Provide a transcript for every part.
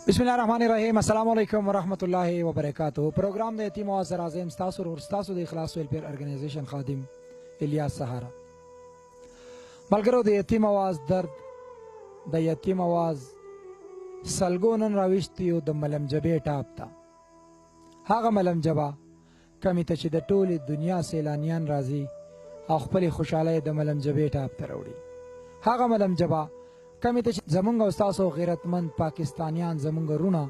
بسم الله الرحمن الرحیم. السلام علیکم ورحمۃ اللہ وبرکاتہ. پروگرام د یتیم آواز رازم ستاسو اور ستاسو د اخلاص ویلفیر ارګنایزیشن خادم الیاس سهارا. ملګرو، د یتیم آواز درد، د یتیم آواز سلګو نن راویشتی او د ملم جبې ټاپ ته. هغه ملم جبه کمی ته چې د ټولې دنیا سیلانیان راځي او خپلې خوشحالۍ د ملم جبې ټاپ ته راوړي. هغه ملم جبه کمی ته چې زمونږ او ستاسو غیرتمند پاکستانیان، زمونږ رونه،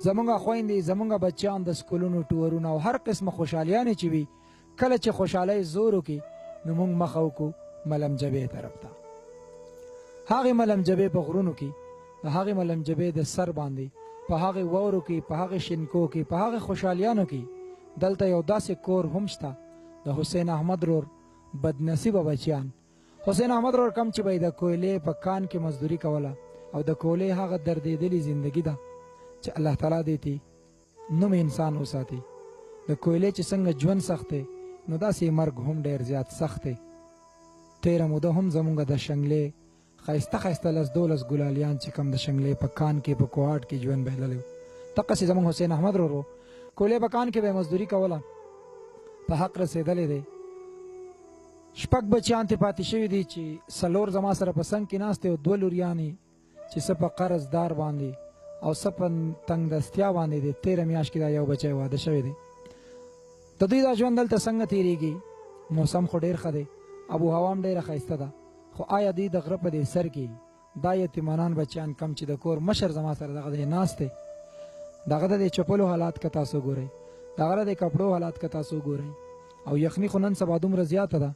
زمونږ خویندې، زمونږ بچیان د سکولونو ټورونه او هر قسمه خوشحالیانې چې وي، کله چې خوشحالۍ زور وکړي نو موږ مخه وکړو ملم جبې طرف ته. هغې ملم جبې په غرونو کې، د هغې ملم جبې د سر باندې، په هغې واورو کې، په هغې شینکو کې، په هغې خوشحالیانو کې دلته یو داسې کور هم شته د حسین احمد رور بدنصیبه بچیان. حسین احمد رور کم چې به د کویلې په کان کې مزدوري کوله او د کویلې هغه دردېدلې زندگی ده چې الله تعالی دې تی نوم انسان وساتي. د کویلې چې څنګه ژوند سخت دی نو داسې مرګ هم ډېر زیات سخت دی. تېره موده هم زمونږ د شنګلې ښایسته ښایسته 10-12 ګلالیان چې کوم د شنګلې په کان کې په کوهاټ کې ژوند بایللی و، دقسې زمونږ حسین احمد رور و. کویلې په کان کې به یې مزدوري کوله، په حق رسېدلی دی. شپږ بچیان ترې پاتې شوي دي چې 4 زما سره په څنګ کې ناست دي او 2 لوریانې چې څه په قرض دار باندې او څه په تنګ دستیا باندې دی. 13 میاشت کې دا یو بچی واده شوی دی. د دوی دا ژوند دلته څنګه تېرېږي؟ موسم خو ډېر ښه دی، ابو هوا هم ډېره ښایسته ده، خو آیا دوی د غره په دې سر کې دا یتیمانان بچیان کم چې د کور مشر زما سره دغه دی ناست دی، دغه د دې چپلو حالات که تاسو ګورئ، دغه د کپړو حالات که تاسو ګورئ، او یخني خو نن سبا دومره زیاته ده.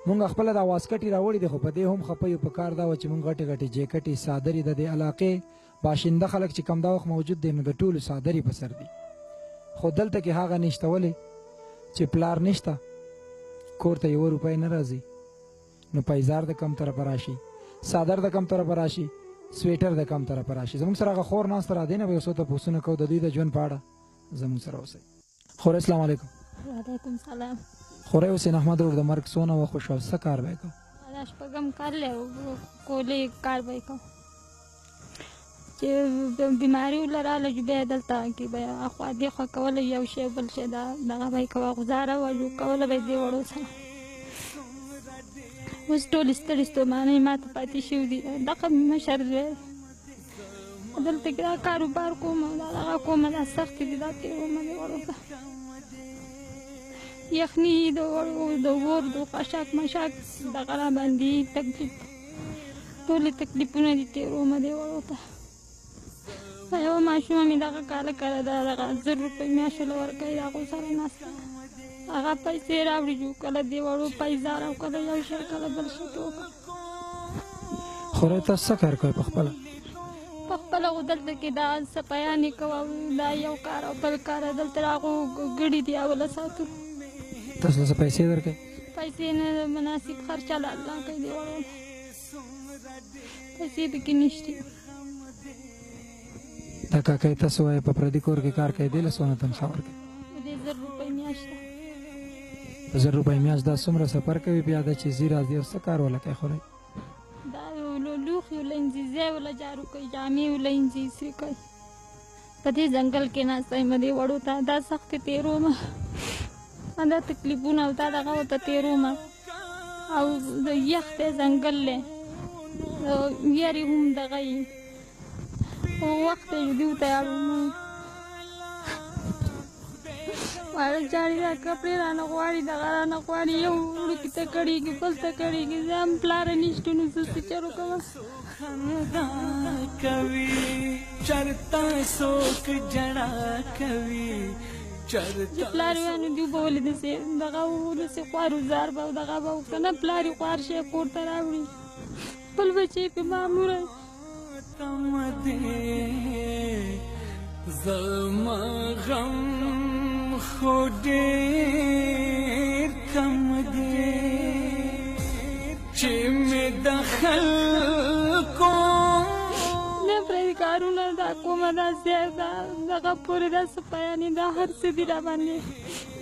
مونږ خپله دا واسکټې راوړي دي، خو په دې هم خفه یو. په کار دا وه چې مونږ غټې غټې جیکټې څادرې د دې علاقې باشنده خلک چې کم دا وخت موجود دی نو د ټولو څادرې په سر دي. خو دلته کې هغه نشته. ولې چې پلار نشته، کور ته 1 روپۍ نه راځي، نو پیزار د کم طرفه راشي، څادر د کم طرفه راشي، سویټر د کم طرفه راشي. زموږ سره هغه خور ناسته را دی نه، به یو څو تپوسونه کوو د دوی د ژوند په اړه. زموږ سره اوسئ. خورې السلام علیکم. وعلیکم سلام. خورې حسین احمد رور د مرګ څونه وخت وشو؟ څه کار به یې کوو؟ دا شپږم کال دی، کولې کار به یې کوو چې بیماري ورله راغله چې بیا یې دلته کې به یې اخوا دېخوا کوله، یو شی بل شی دغه به یې کوه، غزاره وه کوله به یې دې وړو سره. اوس ټولې ستړې ستومانۍ ما ته پاتې شوي دي. دغه مشر دی دلته کې دا کاروبار کوم او دا دغه کوم، دا سختې دي، دا تېرومه دې وړو ته یخني د اور د قشاک مشاک دغه را باندې تکلیف، ټولې تکلیفونه دي تېرومه دې وړو ته. یوه ماشومه مې دغه کاله کاله دغه 1000 روپۍ میاشت له ورکوي، د هغو سره ناسته هغه پیسې راوړي چې کله دې وړو پیزار او کله یو شی کله بل شی ټوکه. خورې تاسو څه کار کوئ پخپله؟ پخپله خو دلته کې دا صفایانې کوه، دا یو کار او بل کار، دلته د هغو ګړي دي اوله ساتو. تاسو له څه پیسې درکوي؟ پیسې نه، مناسب خرچه له الله کوي دې وړو پیسې پکې نشته. دا کاکا تاسو وایي په پردي کور کې کار کوي، دې له څونه تنخواه ورکوي؟ دې 1000 روپۍ میاشت ده. 1000 روپۍ میاشت دا څومره سفر کوي بیا دا چې ځي راځي او څه کار وله کوي؟ خورئ دا لوښي ولینځي، ځای وله جارو کوي، جامې ولینځي، ایسترې کوي. په دې ځنګل کې ناسته یم دې وړو ته، دا سختې تېرومه، دا تکلیفونه او دا دغه ورته تېرومه، او د یخ دی ځنګل دی، یارې هم دغه یي، وخت دی چې دوی ته اړوم واړه جاړي، دا کپړې رانه غواړي، دغه رانه غواړي، یو وړوکي ته کړېږي بل ته کړېږي، زه هم پلاره نشته نو زه څه چلو کوم. چې پلار وی نو دوی به ولې داسې دغه داسې خوارزار به او دغه به که نه پلار یې خوار شی کور ته راوړي، خپل بچی پې معموره زما غم خو ډېر کم دی چې مې د خلکو نه پرې کارونه دا کومه دا سیار دا دغه پورې دا صفایانې دا هر څه دي را باندې،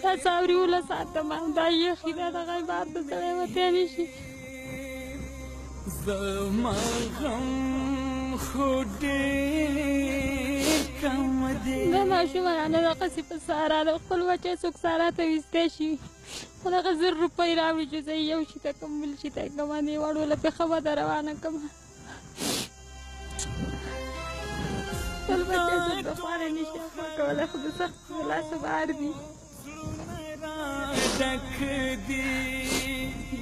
دا څاوري اوله ساتمه، دا یخي دا دغه بار ته سړی وتی نه شي. زما غم خو ډېر دا ماشومانه دغسې په سارا د خپل بچی څوک سارا ته ویستی شي خو دغه 1000 روپۍ راوړي چې زه یو شي ته کم بل شي ته کم دې وړو له پېښه وده روانه کړم خپل بچی څوک د خوانه نه شي خوا کولی خو د سخت د لاسه بهر دي ډک دي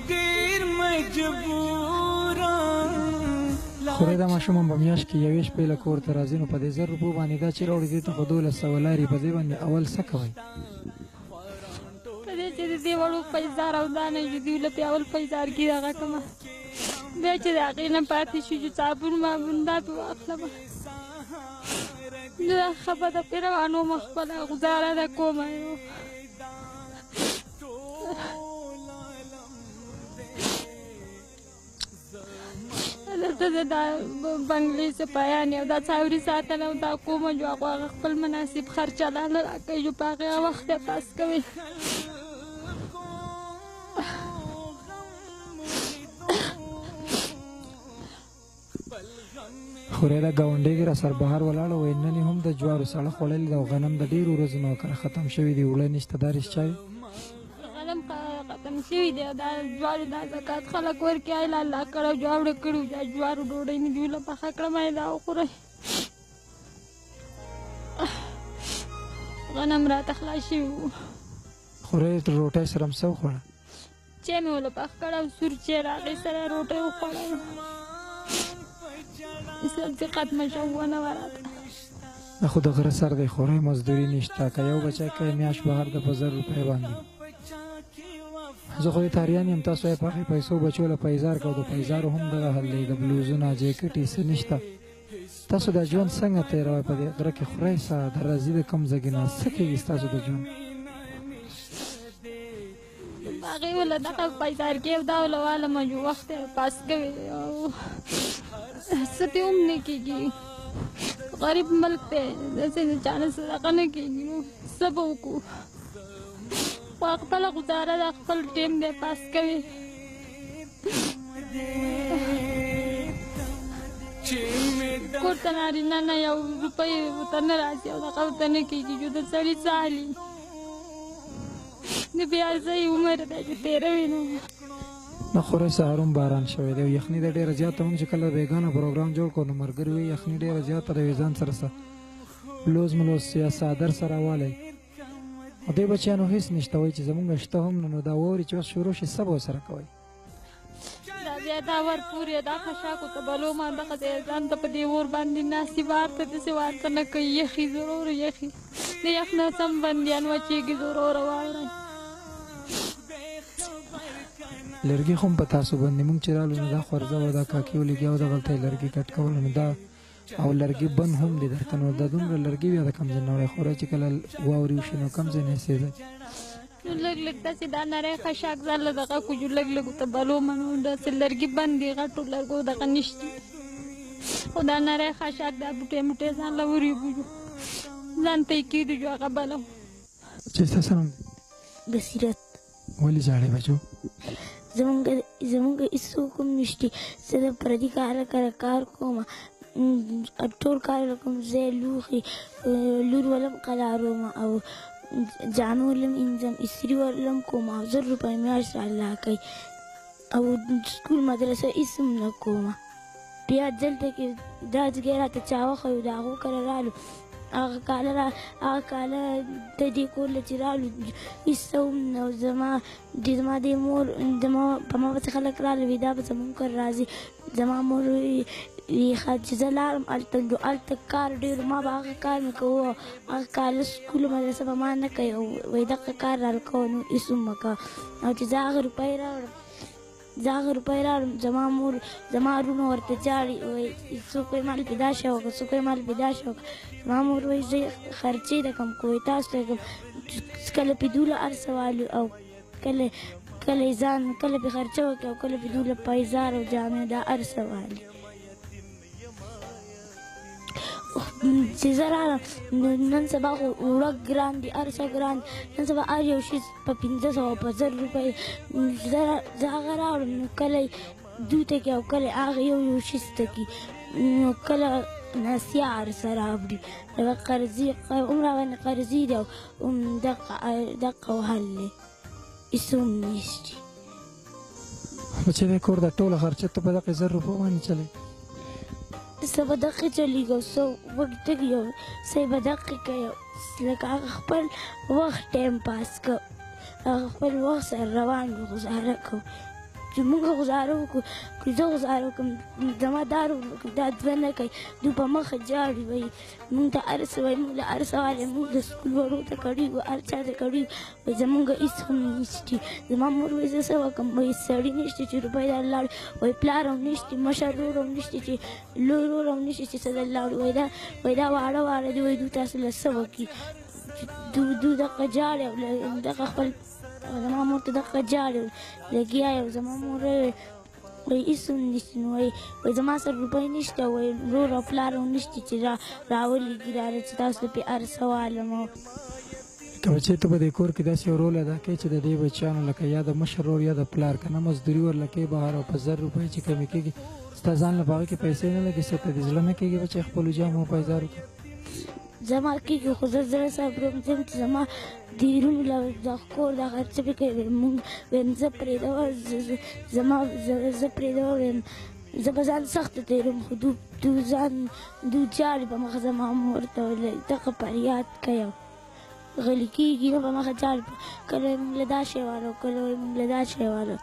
ډېر مجبوران خورې دا ماشومان په میاشت کې یوې شپې له کور ته راځي نو په دې 1000 روپو باندې دا چې راوړي دې ته خو 1200 لارې په دې باندې اول څه کوئ په دې چې د دې وړو پیزار او دا نه چې دوی له پیاول پیزار کې دغه کړمه بیا چې د هغې نه پاتې شي چې صابون مابون دا پې واخلمه دا خبره ده پرې روانومه خپله ګزاره ده کومه دلته د دا بنګلې سپایان او دا څاوري ساتنه او دا کومه جو هغه خپل مناسب خرچه لاله راکوي جو په هغې وخت یې پاس کوي خورې دا ګاونډۍ کې را سر بهر ولاړه وایي نن یې هم د جوارو ساړه خوړلي ده او غنم د ډېرو ورځو نه کره ختم شوي دي اوړه نشته دا رښتیا وي غنم ختم شوي دی دا جوارو دا زکات خلک ورکړي ایله الله کړی جوړه کړي دا جوارو ډوډۍ مې دوی له پخه کړم دا وخورئ غنم راته خلاص شوي وو خورې روټۍ سره هم څه وخوړه چای مې ورله پخ کړی او سور چای راغی سره روټۍ وخوړی سبزي ختمه شوه ونه وه راته دا خو د غره سر دی خورۍ مزدوري نشته که یو بچی کوي میاشت بهر د په 1000 روپۍ باندې زه خو یې تاریان یم تاسو یې په هغې پیسو بچو له پیزار کوو د پیزارو هم دغه حل دی د بلوزونه جیکټ یې څه نشته تاسو دا ژوند څنګه تېروئ په دې غره کې خورئ څه د راځي د کوم ځای کې نه څه کېږي ستاسو د ژوند هغې وله دغه پیزار کې او دا وله والمه جو وخت یې پاس کوي او څه پې هم نه کېږي غریب ملک دی داسې د چا نه صدقه نه کېږي نو څه به وکړو خو خپله ګزاره ده خپل ټیم دی پاس کوي کور ته نارینه نه یو روپۍ ورته نه راځي او دغه ورته نه کېږي جو د سړي څه حالي د بیا ځای عمر دی چې تېروي نو نه خورئ سهار هم باران شوی دی او یخني ده ډېره زیاته هم چې کله بیګانه پروګرام جوړ کړو نو ملګري وایي یخني ډېره زیاته ده ځان سره څه بلوز ملوز یا څادر سره والی او دې بچیانو هېڅ نشته وایي چې زمونږ شته هم نه نو دا واوري چې اوس شروع شي څه به ورسره کوئ دا بیا دا ور پورې دا خشاکو ته بلو ما دغه دی ځان ته په دې اور باندې ناستي وار ته داسې وار ته نه کوي یخي ضرور یخي د یخ نه سم بندیان وچېږي ضروره واورئ لرګي خو هم په تاسو باندې مونږ چې رالو نو دا خورزه وه دا کاکي ولګیا و دغلته یې لرګي کټ کول نو دا او لرګي بند هم دي درته نو دا دومره لرګي بیا د کوم ځای نه وړی خورئ چې کله واوري وشي نو کوم ځای نه سېځئ نو لږ لږ داسې دا نری خشاک ځان له دغه کوجو لږ لږ ورته بلومه نو داسې لرګي بند دي غټو لرګو دغه نشتي خو دا نری خشاک دا بوټی موټی ځان له ورېږو ځان ته یې کېږدي جو هغه بلم چې ستاسو نوم بصیرت ولې ژاړئ بچو زمونږ هېڅوک هم نشته زه د پردي کار کار کوم ټول کار کوم زه لوښي لور ولم قلاروم او جامې ولم انځم استري ولم کوم او 1000 روپۍ میاشت الله کوي او سکول مدرسه هېڅ هم نه کوم بیا دلته کې دا ځای راته چا وښیو د هغو کره رالو هغه کاله د دې کور له چې رالو هېڅ څه هم نه زما د مور په ما پسې خلک راغلي دا به زمونږ کره راځي زما مور چې زه لاړم هلته کار ډېر ما به هغه کار مې کوو هغه کاله سکول مدرسه به ما نه کوي وایي دغه کار راله کوه نو هېڅ هم مه کوه او چې زه هغه روپۍ راوړم زما مور زما وروڼه ورته ژاړي وایي څوک وایي مال پیدا شه وکړه څوک وایي مال پیدا شه وکړه زما مور وایي زه خرچې د کوم کوی تاسو ته کوم کله پې دوله هر څه والو او کله ځان کله پې خرچه وکړي او کله پې دوله پیزار او جامې دا هر څه والي چې زه راغلم نن سبا خو اوړه ګران دي هر څه ګران دي نن سبا هر یو شي په 500 په 1000 روپۍ زه هغه راوړم نو کله دوی ته کې او کله هغه یو شي ته کې نو کله ناسیه عرصه راوړي لکه قرضي هم راباندې قرضي دی او دقه وهل دی هېڅ هم نشته بچې دی کور د ټوله خرچه ته په دغې 1000 روپو باندې چلی څه به دقې چلېږي او څه وږتږي او څه یې به دقې کوي لکه هغه خپل وخت ټایم پاس کو هغه خپل وخت سره روان وي ګزاره کوو چې موږ ګزاره وکړو که زه ګزاره وکړم زما دا دوه نه کوي دوی په مخه جاړي وایي موږ ته هر څه وایي موږ له هر څه والی موږ د سکول وړو ته کړي وو هر چا ته کړي وایي زمونږ هېڅ هم نشتي زما مور وایي زه څه وکړم وایي سړي نشته چې روپۍ در لاړ وایي پلار هم نشته مشر ورور هم نشته چې لوی ورور هم نشته چې څه در لاړ وایي دا واړه دي وایي دوی تاسو له څه وکړي دوی دغه جاړي او دغه خپل زما مور ته دغه جاړي لګیا یې او زما مور وایي هېڅ هم نشته نو وایي زما سره روپۍ نشته وایي ورور او پلار هم نشته چې راولېږي راله چې تاسو پې هر څه والم که بچې ته په دې کور کې داسې یو رول ادا کوې چې د دې بچیانو لکه یا د مشر ورور یا د پلار که نه مزدوري ورله کوې بهر او په 1000 روپۍ چې کمې کېږي ستا ځان له په هغې کې پیسې نه لګي څه ته دې زړه نه کېږي بچې خپلو جامو پیزارو کې زما کېږي خو زه زړه صبروم ځم چې زما دیرونو له د کور دا خرچه پې کوي مونږ ویم زه پرېږدوه زه پرېږدوه ویم زه به ځان سخته تېروم خو دوی جاړي په مخه زما مور ته دغه فریاد کوي غلي کېږي نو په مخه جاړي کله وایي مونږ له دا شی والو کله وایي مونږ له دا شی والو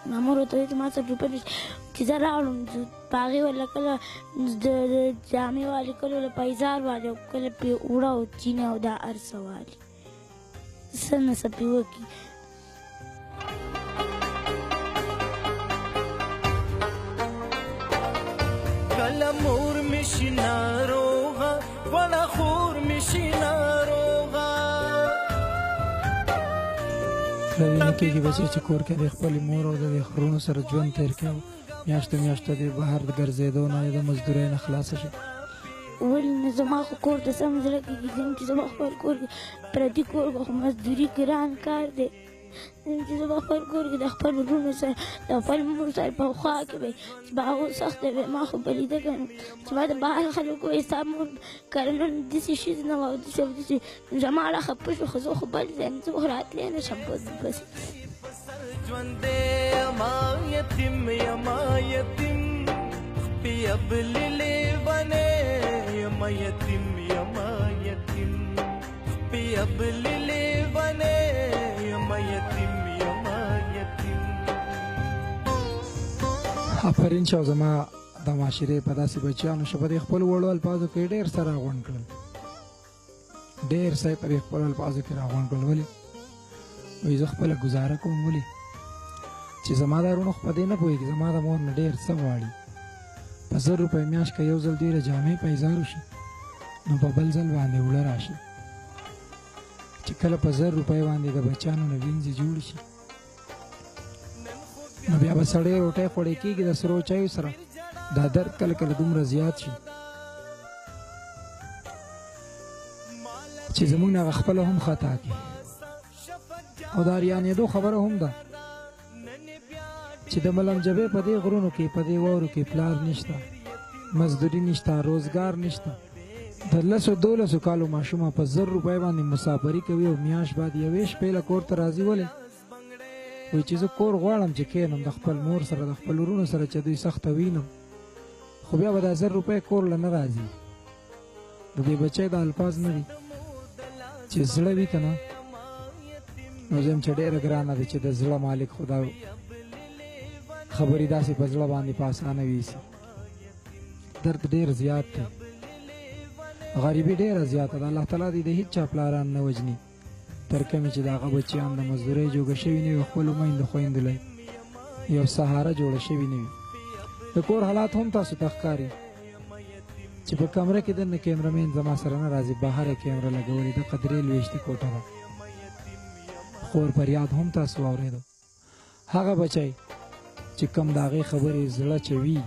ما مور ورته وایي چې ما سره روپۍ نشته چې زه راوړم په هغې ورله کله د جامې والي کله ورله پیزار والي او کله پې اوړه او چینه او دا هر څه والي څه نه څه پې وکړي کله مور مې شي ناروغه وړه خور مې شي ناروغه دا دې نه کېږي بچې چې کور کې د خپلې مور او د خرونو سره ژوند تېر کړې او میاشتو دې بهر د ګرځېدو نه یا د مزدورۍ نه خلاصه شي ولې نه زما خو کور ته سم زړه کېږي ځم چې زما خپل کور کې پردي کور کې خو مزدوري ګران کار دی چې زما خپل کور کې د خپل وروڼو سره د خپل مور سره په خوا کې وی چې به هغو سخته وی ما خو به لیده کړم چې ما د بهر خلکو وایي ستا مور کله نن داسې ښځې نه وه او داسې او داسې زما اړه خفه شوه خو زه خو بل ځای یم زه خو راتلی نه شم بس ژوندې یما یتیم یما یتیم خپې ابلې لیونې یما یتیم یما یتیم خپې ابلې لیونې یما یتیم یما یتیم آفرین شه زما د معاشرې په داسې بچیانو شه په دې خپلو وړو الفاظو کې ډېر څه راغونډ کړل ډېر څه یې په دې خپلو الفاظو کې راغونډ کړل ولې وایي زه خپله ګزاره کوم ولې چې زما دا وروڼه خو په دې نه پوهېږي زما د مور نه ډېر څه غواړي په 1000 روپۍ میاشت که یو ځل دوی له جامې پیزار وشي نو په بل ځل باندې اوړه راشي چې کله په 1000 روپۍ باندې د بچیانو نه وینځې جوړ شي نو بیا به سړی روټۍ خوړې کېږي د سرو چایو سره دا درد کله کله دومره زیات شي چې زموږ نه هغه خپله هم خطا کړي او دا ریانېدو خبره هم ده چې د ملنګ جبې په دې غرونو کې په دې واورو کې پلار نشته مزدوري نشته روزګار نشته د 10-12 کالو ماشومه په 1000 روپۍ باندې مسافري کوي او میاشت بعد یوې شپې له کور ته راځي ولې وایي چې زه کور غواړم چې کښېنم د خپل مور سره د خپل وروڼو سره چې دوی سخته وینم خو بیا به دا 1000 روپۍ کور له نه راځي د دې بچی دا الفاظ نه دي چې زړه وي که نه نو زه یم چې ډېره ګرانه ده چې د زړه مالک خدا خبرې داسې په زړه باندې په اسانه ویسي درد ډېر زیات دی غریبي ډېره زیاته ده الله تعالی دې د هېڅ چا پلاران نه وژني تر کومې چې د هغه بچیان د مزدورۍ جوګه شوي نه وي خپلو میندو خویندو له یو سهاره جوړه شوي نه وي د کور حالات هم تاسو ته ښکاري چې په کمره کې دننه کیمرمین زما سره نه راځي بهر یې کیمره لګولې ده قدرې لویشتې کوټه ده خور فریاد هم تاسو واورېدو هغه بچی چې کم د هغې خبرې زړه چوي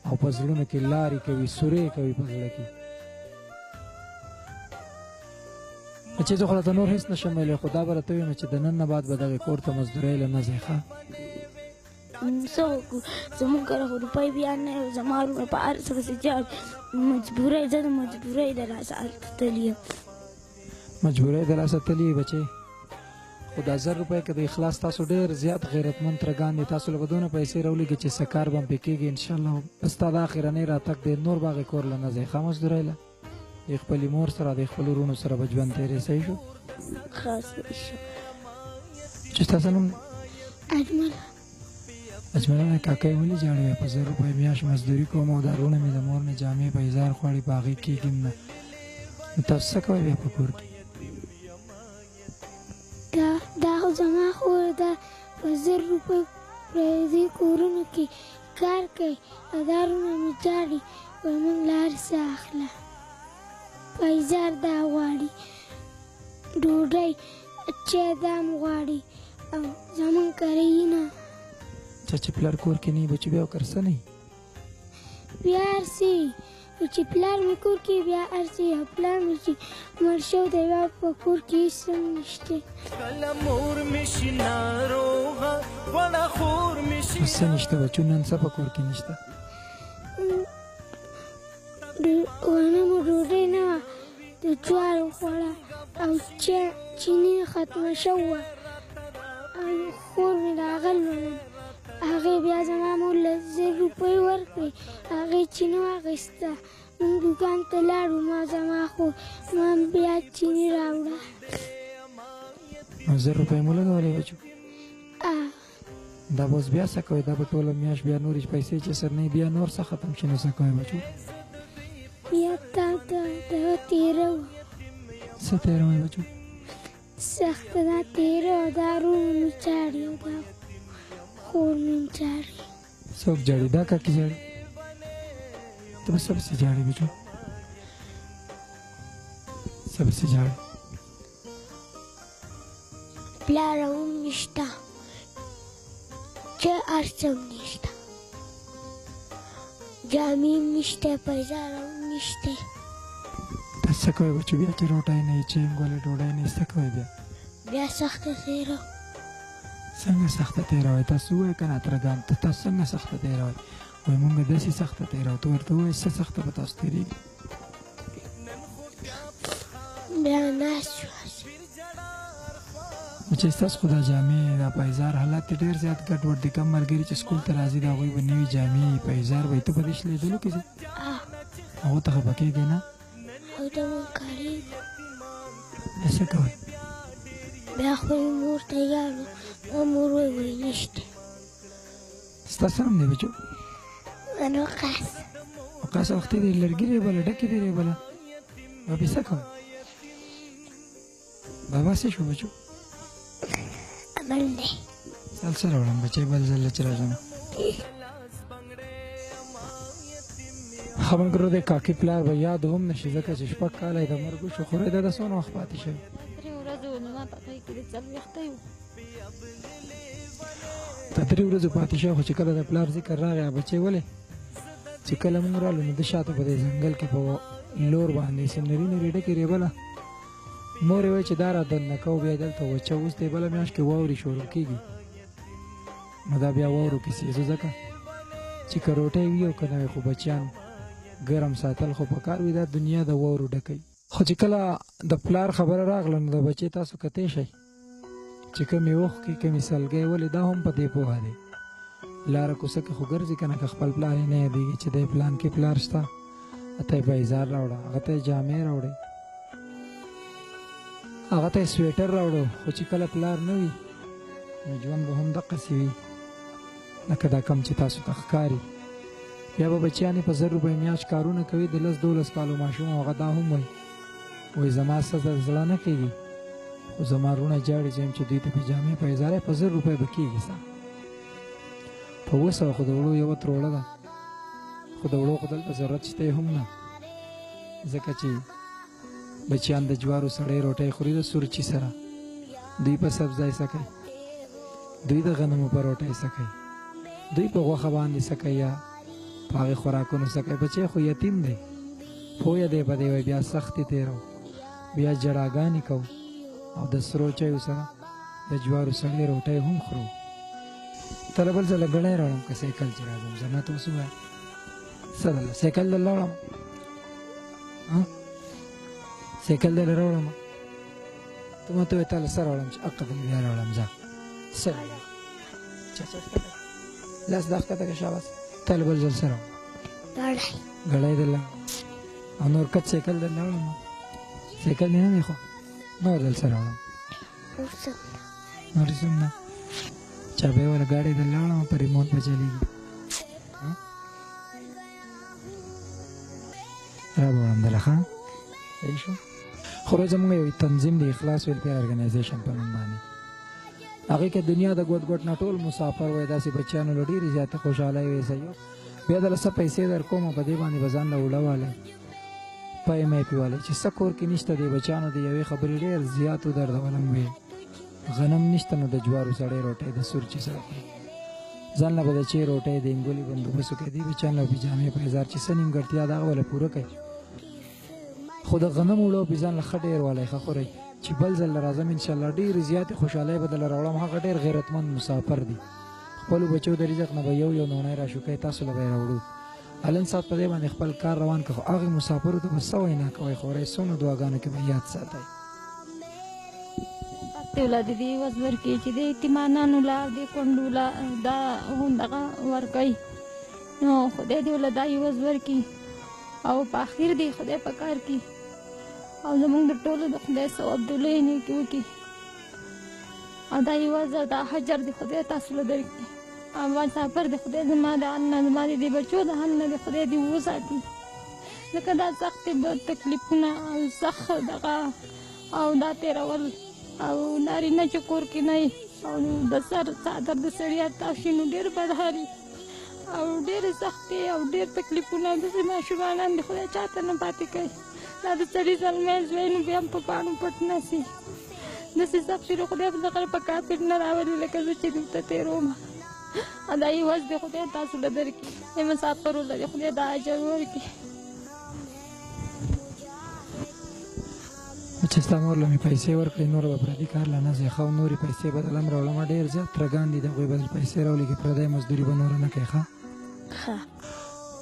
او په زړونو کې لارې کوي سورې کوي په زړه کې چې زه خو راته نور هېڅ نه شم ویلی خو دا به راته ویم چې د نن نه بعد به دغې کور ته مزدورۍ له نه ځئ ښه څه وکړو زموږ کره خو روپۍ بیا نه وي زما وروڼه په هر څه پسې جاړي مجبورۍ زه د مجبورۍ د لاسه هلته تللی یم مجبورۍ د لاسه تللی یې بچې خو دا 1000 روپۍ که د اخلاص تاسو ډېر زیات غیرتمند ترګان دي تاسو له به دونه پیسې راولېږي چې څه کار به هم پرې کېږي انشاءالله بس ستا دا اخرنی راتګ دی نور به هغې کور له نه ځئ ښه مزدورۍ له د خپلې مور سره د خپلو وروڼو سره به ژوند تېرې صحیح شو خاص شو چې ستاسو نوم اجمله اجمله کاکۍ ولې ژاړې وایي په 1000 روپۍ میاشت مزدوري کوم او دا وروڼه مې د مور مې جامې په 1000 غواړي په هغې کېږم نه نو تاسو څه کوئ بیا په کور کې دا خو زما خور ده په 1000 روپۍ پردي کورونو کې کار کوي او دا وروڼه مې جاړي وایي موږ له هر څه اخله په 1000 دا غواړي ډوډۍ چای دا هم غواړي او زموږ کره یې نه چې پلار کور کې نه وي بچو بیا ورکره څه نه وي بیا هر څه وي چې پلار مې کور کې بیا هر څه وي او پلار مې چې مړ شوی دی بیا په کور کې هېڅ هم نشته کله مور مې شي ناروغه وړه خور مې شي اوس څه نشته بچو نن څه په کور کې نشته غنمو ډوډۍ نه وه د جوارو خوړه او چیني ختمه شوه او خور مې د هغه لولم هغې بیا زما مور له 1000 روپۍ ورکړې هغې چیني واخیسته موږ دوکان ته لاړو ما زما خور ما بیا چیني راوړه 1000 روپۍ مو لګولې بچو دا به اوس بیا څه کوئ دا به ټوله میاشت بیا نورې پیسې چې سر نه بیا نور څه ختم شي نو څه کوئ بچو بیا تا دغه تېره وه څه تېره وایي بچو سخته دا تېره وه دا وروڼه مې چاړي او دا خور مې چاړي څوک جاړي دا کاکي جاړي ته به څه پسې جاړې بچو څه پسې جاړې پلار هم نشته چې هر څه هم نشته جامې هم نشته پیزار هم نشته ته څه کوې بچو بیا چې روټۍ نه وي چینګ ولې ډوډۍ نه وي څه کوې بیا سخته تېره څنګه سخته تېروئ تاسو ووایئ که نه ترګان ته تاسو څنګه سخته تېروئ وایي مونږ داسې سخته تېروو ته ورته ووایې څه سخته به تاسو تېرېږي بیا ناست شوه چې ستاسو خو دا جامې دا پایزار حالات یې ډېر زیات ګډوډ دي کم ملګري چې سکول ته راځي د هغوی به نوي جامې پایزار به یې ته په دې شلیدلو کې ځې هغو ته خفه کېږې نه او ته مونږ کارېږو بیا څه کوئ بیا خپلې مور ته یاړو ما مور وایي نشته ستا څه نوم دی بچو وقاص وقاص وختي دی لرګي دی بله ډکې دی بله بابې څه کوئ بابا څه شو بچو عمل دی سال څه راوړم بچی بل ځل چې راځم ښه ملګرو دی کاکي پلار به یاد هم نشي ځکه چې 6 کاله یې د مرګ وشو خو دا د څونه وخت پاتې شوی 3 ورځې نو ما په هغې کې د 4 ویښته دا 3 ورځې پاتې شوی خو چې کله د پلار ذکر راغی بچی ولې چې کله موږ رالو نو د شاته په دې ځنګل کې په لور باندې سنري نري ډکې ریبله مور یې وایي چې دا را دننه کوو بیا دلته وچه اوس دی بله میاشت کې واورې شروع کېږي نو دا بیا واورو کې سېزو ځکه چې که روټۍ وي او که نه وي خو بچیان ګرم ساتل خو پکار وي دا دنیا د واورو ډکوي خو چې کله د پلار خبره راغله نو د بچې تاسو کتی شئ چې کمې اوښکې کمې سلګۍ ولې دا هم په دې پوهه دی لاره کوڅه کې خو ګرځي که نه که خپل پلار یې نه یادېږي چې دی پلان کې پلار شته ته یې پیزار راوړه هغه ته یې جامې راوړئ هغه ته یې سویټر راوړو خو چې کله پلار نه وي نو ژوند به هم دقسې وي لکه دا کم چې تاسو ته ښکاري بیا به بچیان یې په 1000 روپۍ میاشت کارونه کوي د 10-12 کالو ماشوم هغه دا هم وایي زما څه زړه نه کېږي خو زما وروڼه جاړي چې چې دوی ته په جامې په 1000 په 1000 روپۍ به کېږي ستا په 200 خو د وړو یوه تروړه ده خو د وړو خو دلته ضرورت شته هم نه ځکه چې بچیان د جوارو سړی روټۍ خوري د سورچي سره دوی په سبزی څه کوي دوی د غنمو په روټۍ څه کوي دوی په غوښه باندې څه کوي یا په هغې خوراکونو څه کوي بچی خو یتیم دی پویه دی په دې وایي بیا سختې تېرو بیا جړاګانې کوو او د سرو چایو سره د جوارو سړی روټۍ هم خورو ته له بل ځله ګړی راوړم که سایکل چې راځم زه ما ته اوس ووایه څه دله سایکل دله راوړم سایکل دله راوړم ته ما ته وایې تا له څه راوړم چې اقه دله بیا راوړم ځه څه لاس دا ښکته که شاباس تا له بل ځل څه راوړم ګړی دله او نور کټ سایکل دله راوړم سایکل دې نه دی خو نور دل څه راوړم نور څه نه چابې والا ګاډی دله راوړم په ریموټ به چلېږي را به وړم دله ښه صحیح شو خو روز زموږ یو تنظیم د اخلاص ویلفیر ارګنایزیشن په نوم باندې هغې کې دنیا د ګوټ ګوټ نه ټول مسافر وای داسې بچیانو له ډېرې زیاته خوشحالۍ ویسه یو بیا دله څه پیسې در کوم په دې باندې به ځان له اوړه والی پای مې پې والی چې څه کور کې نشته د بچیانو د یوې خبرې ډېر زیاتو دردولم وې غنم نشته نو د جوارو سړی روټۍ د سور چې سره خوري ځان له به د چې روټۍ د انګولي بندوبست وکړي دې بچیان له پیجامې په هزار چې څه نیمګړتیا د هغه وله پوره کوي خو د غنم اوړه پې ځان له ښه ډېر والی ښه خورئ چې بل ځل له راځم انشاءالله ډېرې زیاتې خوشحالۍ به دله راوړم هغه ډېر غیرتمند مسافر دي خپلو بچو د رزق نه به یو نونی را شو کوي تاسو له به یې راوړو هلن سات په دې باندې خپل کار روان کړه خو هغې مسافرو ته به څه وینا کوئ خورئ څومره دعاګانو کې به یاد ساتئ اولاد دې عوض ورکړي چې د یتیمانانو لار د کونډو دا دغه ورکوي نو خدای دې ولله دا عوض ورکړي او په اخر دې خدای په کار کړي او زمونږ د ټولو د خدای ثواب د لوی نیکي وکړي او دا عوض او دا حجر دې خدای تاسو له درکړي او مسافر دې خدای زما د حال نه زما د دې بچو د حال نه دې خدای دې وساتي ځکه دا سختې تکلیفونه او سخت دغه او دا تېرول او نارینه چې کور کې نه او د سر څادر د سړیا تاو شي نو ډېر بدحالي او ډېرې سختې او ډېر تکلیفونه داسې ماشومانان د خدای چاته نه پاتې کوي دا د سړي زلمی زوی نو بیا هم په پاڼو پټ نسي داسې سختې د خدای په دغه په کافر نه راولي لکه زه چې دلته تېروم او دا عوض د خدای تاسو له درکړي د مسافرو له د خدای دا اجر ورکړي چې ستا مور له مې پیسې ورکړې نور به پردي کار له نه ځې ښه نورې پیسې به دله هم راوړم ډېر زیات ترګان دي د هغوی به پیسې راولېږي پردی مزدوري به نوره نه کوي ښه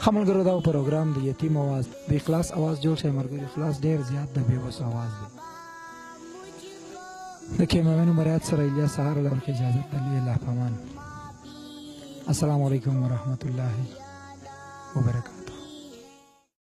ښه ملګرو دا پروګرام د یتیم اواز د اخلاص اواز جوړ شئ ملګرو اخلاص ډېر زیات د بېوسو اواز دی د کیماوینو مریاد سره الیاس سهار له ورکې اجازت د لوی الله په امان السلام علیکم ورحمة الله وبرکاته